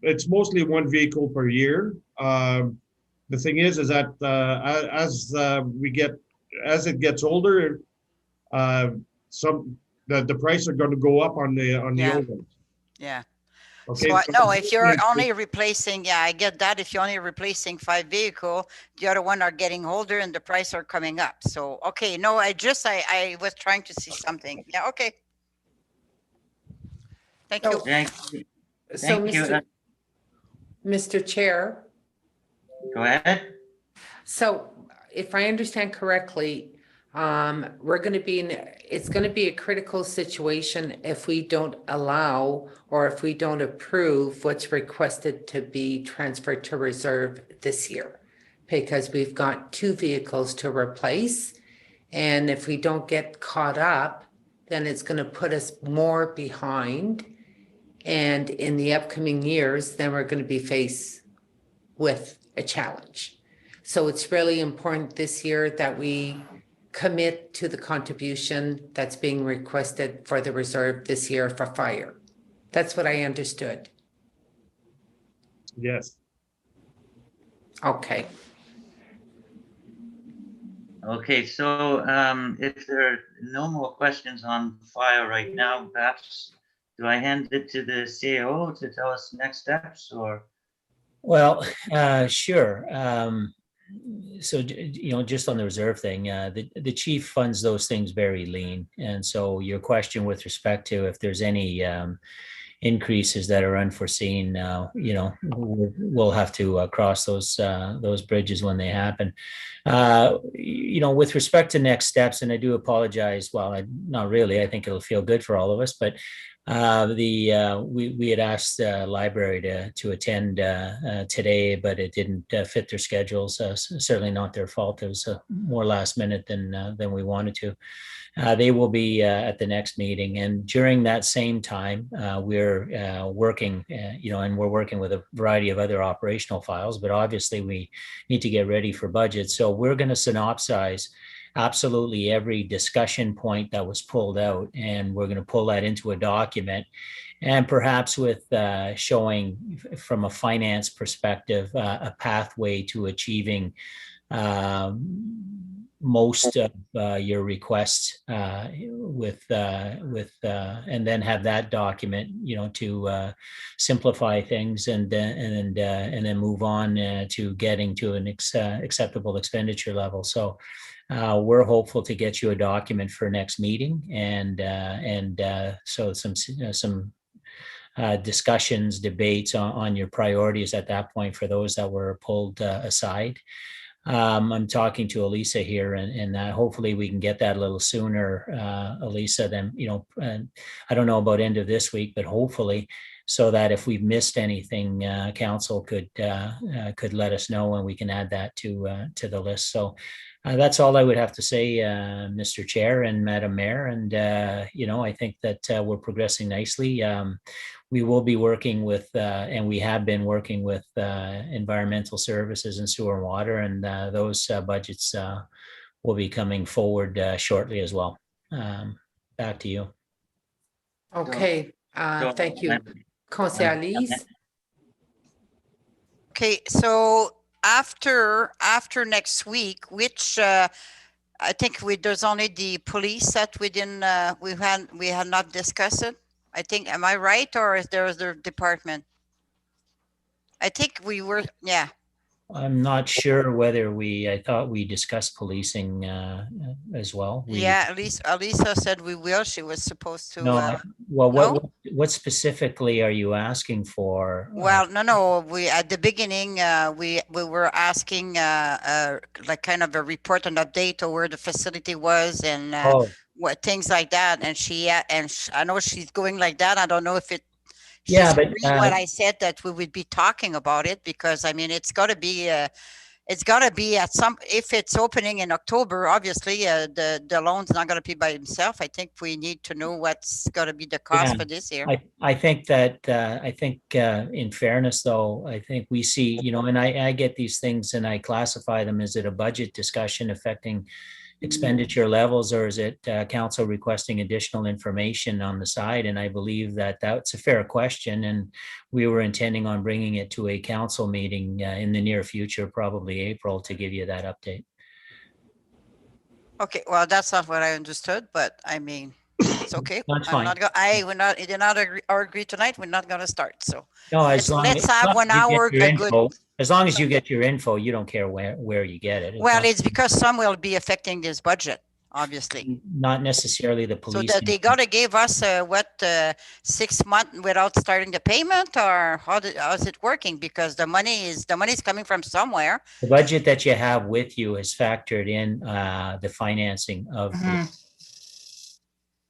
[SPEAKER 4] It's mostly 1 vehicle per year. The thing is that as it gets older, the price are going to go up on the
[SPEAKER 7] Yeah.
[SPEAKER 4] old ones.
[SPEAKER 7] Yeah.
[SPEAKER 4] Okay.
[SPEAKER 7] So,
[SPEAKER 4] so
[SPEAKER 7] no, if you're only replacing, yeah, I get that. If you're only replacing 5 vehicle, the other one are getting older and the price are coming up. So, okay, no, I was trying to see something. Yeah, okay. Thank you.
[SPEAKER 3] Thank you.
[SPEAKER 1] So,
[SPEAKER 3] Thank you.
[SPEAKER 1] Mr. Chair,
[SPEAKER 3] Go ahead.
[SPEAKER 1] so if I understand correctly, we're going to be it's going to be a critical situation if we don't allow or if we don't approve what's requested to be transferred to reserve this year, because we've got 2 vehicles to replace. And if we don't get caught up, then it's going to put us more behind. And in the upcoming years, then we're going to be faced with a challenge. So it's really important this year that we commit to the contribution that's being requested for the reserve this year for fire. That's what I understood.
[SPEAKER 4] Yes.
[SPEAKER 1] Okay.
[SPEAKER 3] Okay, so if there are no more questions on fire right now, perhaps do I hand it to the CAO to tell us next steps or?
[SPEAKER 9] Well, sure. So, just on the reserve thing, the chief funds those things very lean. And so your question with respect to if there's any increases that are unforeseen, we'll have to cross those bridges when they happen. With respect to next steps, and I do apologize. Well, not really. I think it'll feel good for all of us, but we had asked the library to attend today, but it didn't fit their schedules. Certainly not their fault. It was more last minute than we wanted to. They will be at the next meeting, and during that same time, we're working, and we're working with a variety of other operational files. But obviously, we need to get ready for budget. So we're going to synopsize absolutely every discussion point that was pulled out, and we're going to pull that into a document, and perhaps with showing from a finance perspective a pathway to achieving most of your requests with and then have that document, to simplify things and then move on to getting to an acceptable expenditure level. So we're hopeful to get you a document for next meeting, and so some discussions, debates on your priorities at that point for those that were pulled aside. I'm talking to Elisa here, and hopefully we can get that a little sooner, Elisa, than, I don't know about end of this week, but hopefully, so that if we've missed anything, council could let us know and we can add that to the list. So that's all I would have to say, Mr. Chair and Madam Mayor. And, I think that we're progressing nicely. We will be working with, and we have been working with environmental services and sewer and water, and those budgets will be coming forward shortly as well. Back to you.
[SPEAKER 1] Okay. Thank you. Councillor Alice?
[SPEAKER 7] Okay, so after next week, which I think there's only the police that we had not discussed it. I think, am I right, or is there other department? I think we were, yeah.
[SPEAKER 9] I'm not sure whether I thought we discussed policing as well.
[SPEAKER 7] Yeah, Elisa said we will. She was supposed to.
[SPEAKER 9] No, what specifically are you asking for?
[SPEAKER 7] Well, no. We at the beginning we were asking like kind of a report, an update of where the facility was and what things like that. And I know she's going like that. I don't know if it.
[SPEAKER 9] Yeah, but
[SPEAKER 7] what I said that we would be talking about it, because I mean it's got to be at some, if it's opening in October, obviously the loan's not going to be by himself. I think we need to know what's going to be the cost for this year.
[SPEAKER 9] I think that in fairness though, I think we see, and I get these things and I classify them. Is it a budget discussion affecting expenditure levels, or is it council requesting additional information on the side? And I believe that that's a fair question, and we were intending on bringing it to a council meeting in the near future, probably April, to give you that update.
[SPEAKER 7] Okay, well, that's not what I understood, but I mean, That's okay.
[SPEAKER 9] That's
[SPEAKER 7] I'm
[SPEAKER 9] fine.
[SPEAKER 7] not, I would not, did not agree tonight. We're not going to start. So
[SPEAKER 9] No, as long
[SPEAKER 7] let's
[SPEAKER 9] as
[SPEAKER 7] have 1
[SPEAKER 9] you get
[SPEAKER 7] hour,
[SPEAKER 9] your
[SPEAKER 7] a good,
[SPEAKER 9] info, as long as you get your info, you don't care where you get it. As
[SPEAKER 7] well,
[SPEAKER 9] long-
[SPEAKER 7] it's because some will be affecting this budget, obviously.
[SPEAKER 9] Not necessarily the
[SPEAKER 7] So
[SPEAKER 9] police.
[SPEAKER 7] that they gotta give us 6 months without starting the payment, or how's it working? Because the money is coming from somewhere.
[SPEAKER 9] The budget that you have with you is factored in the financing of.
[SPEAKER 8] Mhm.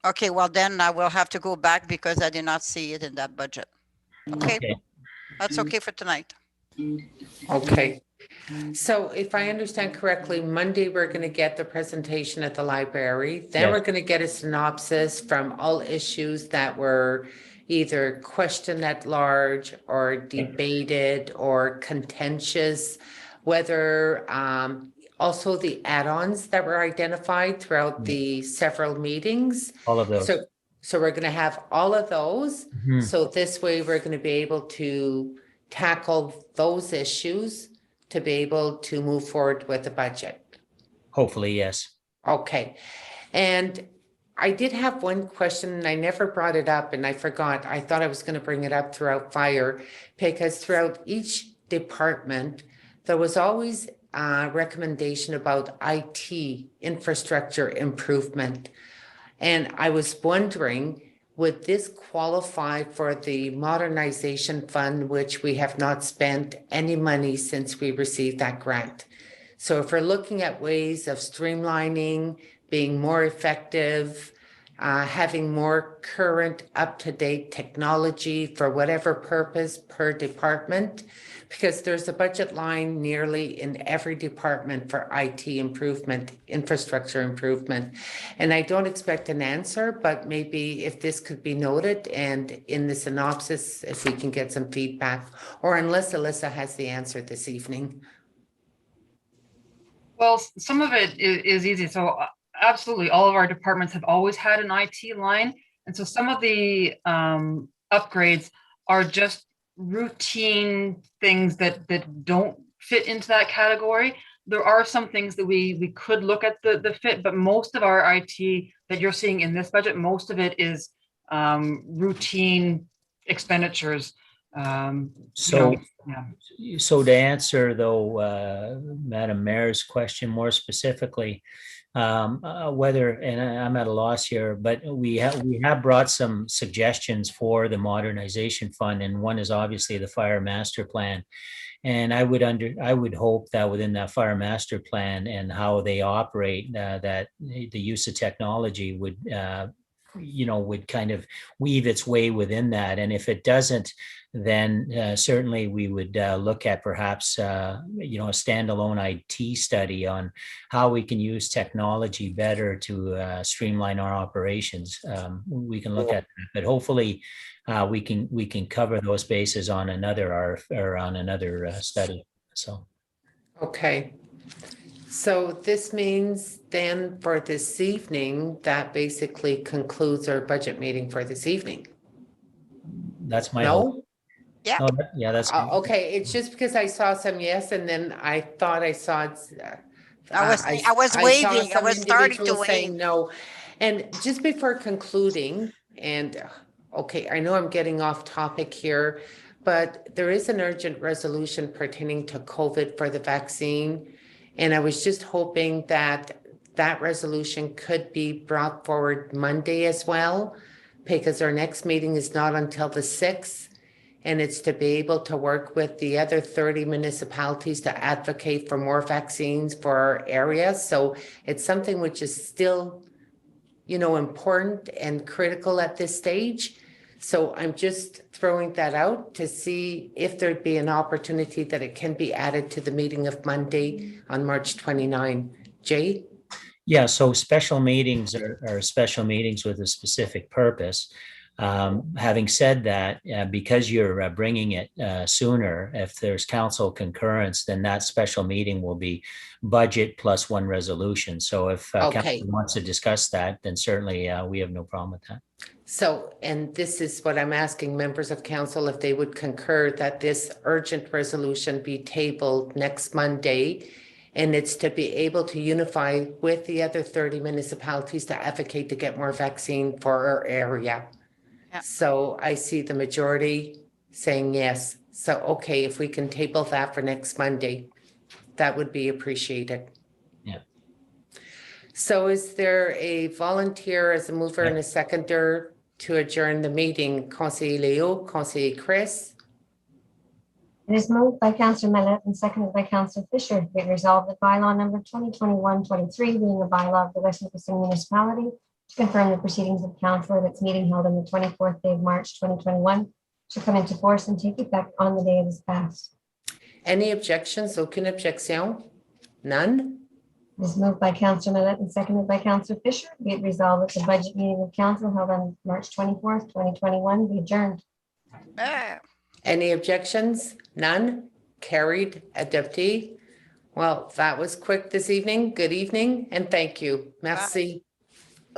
[SPEAKER 7] Okay, well then I will have to go back because I did not see it in that budget. Okay,
[SPEAKER 9] Okay.
[SPEAKER 7] that's okay for tonight.
[SPEAKER 1] Okay. So if I understand correctly, Monday, we're going to get the presentation at the library. Then
[SPEAKER 9] Yes.
[SPEAKER 1] we're going to get a synopsis from all issues that were either questioned at large or debated or contentious, whether also the add-ons that were identified throughout the several meetings.
[SPEAKER 9] All of those.
[SPEAKER 1] So we're going to have all of those.
[SPEAKER 9] Mhm.
[SPEAKER 1] So this way, we're going to be able to tackle those issues to be able to move forward with the budget.
[SPEAKER 9] Hopefully, yes.
[SPEAKER 1] Okay. And I did have one question and I never brought it up and I forgot. I thought I was going to bring it up throughout fire because throughout each department, there was always a recommendation about IT infrastructure improvement. And I was wondering, would this qualify for the modernization fund, which we have not spent any money since we received that grant? So if we're looking at ways of streamlining, being more effective, having more current, up-to-date technology for whatever purpose per department, because there's a budget line nearly in every department for IT improvement, infrastructure improvement. And I don't expect an answer, but maybe if this could be noted and in the synopsis, if we can get some feedback, or unless Alyssa has the answer this evening.
[SPEAKER 8] Well, some of it is easy. So absolutely, all of our departments have always had an IT line. And so some of the upgrades are just routine things that don't fit into that category. There are some things that we could look at the fit, but most of our IT that you're seeing in this budget, most of it is routine expenditures.
[SPEAKER 9] So,
[SPEAKER 8] yeah.
[SPEAKER 9] so to answer though, Madam Mayor's question more specifically, whether, and I'm at a loss here, but we have brought some suggestions for the modernization fund, and one is obviously the fire master plan. And I would hope that within that fire master plan and how they operate, that the use of technology would would kind of weave its way within that. And if it doesn't, then certainly we would look at perhaps, a standalone IT study on how we can use technology better to streamline our operations. We can look at that, but hopefully we can cover those bases on another study. So.
[SPEAKER 1] Okay. So this means then for this evening, that basically concludes our budget meeting for this evening.
[SPEAKER 9] That's my hope.
[SPEAKER 1] No?
[SPEAKER 7] Yeah.
[SPEAKER 9] No, yeah, that's.
[SPEAKER 1] Okay, it's just because I saw some yes, and then I thought I saw.
[SPEAKER 7] I was
[SPEAKER 1] saw
[SPEAKER 7] waving. I
[SPEAKER 1] some
[SPEAKER 7] was starting to
[SPEAKER 1] individuals saying
[SPEAKER 7] wave.
[SPEAKER 1] no. And just before concluding, and okay, I know I'm getting off topic here, but there is an urgent resolution pertaining to COVID for the vaccine. And I was just hoping that that resolution could be brought forward Monday as well, because our next meeting is not until the 6th. And it's to be able to work with the other 30 municipalities to advocate for more vaccines for our area. So it's something which is still, important and critical at this stage. So I'm just throwing that out to see if there'd be an opportunity that it can be added to the meeting of Monday on March 29. Jay?
[SPEAKER 9] Yeah, so special meetings are special meetings with a specific purpose. Having said that, because you're bringing it sooner, if there's council concurrence, then that special meeting will be budget plus one resolution. So if council wants to discuss that, then certainly we have no problem with that.
[SPEAKER 1] So, and this is what I'm asking members of council, if they would concur that this urgent resolution be tabled next Monday And it's to be able to unify with the other 30 municipalities to advocate to get more vaccine for our area.
[SPEAKER 7] Yeah.
[SPEAKER 1] So I see the majority saying yes. So, okay, if we can table that for next Monday, that would be appreciated.
[SPEAKER 9] Yeah.
[SPEAKER 1] So is there a volunteer as a mover and a seconder to adjourn the meeting? Conseiller Leo, Conseiller Chris?
[SPEAKER 2] It is moved by Councillor Millet and seconded by Councillor Fisher. Be it resolved that bylaw number 2021-23, being a bylaw of the West Nipissing Municipality, to confirm the proceedings of council at its meeting held on the 24th day of March 2021, shall come into force and take effect on the day it is passed.
[SPEAKER 1] Any objections? Aucune objection? None?
[SPEAKER 2] It is moved by Councillor Millet and seconded by Councillor Fisher. Be it resolved that the budget meeting of council held on March 24th, 2021 be adjourned.
[SPEAKER 1] Any objections? None? Carried. Adopté. Well, that was quick this evening. Good evening and thank you. Merci.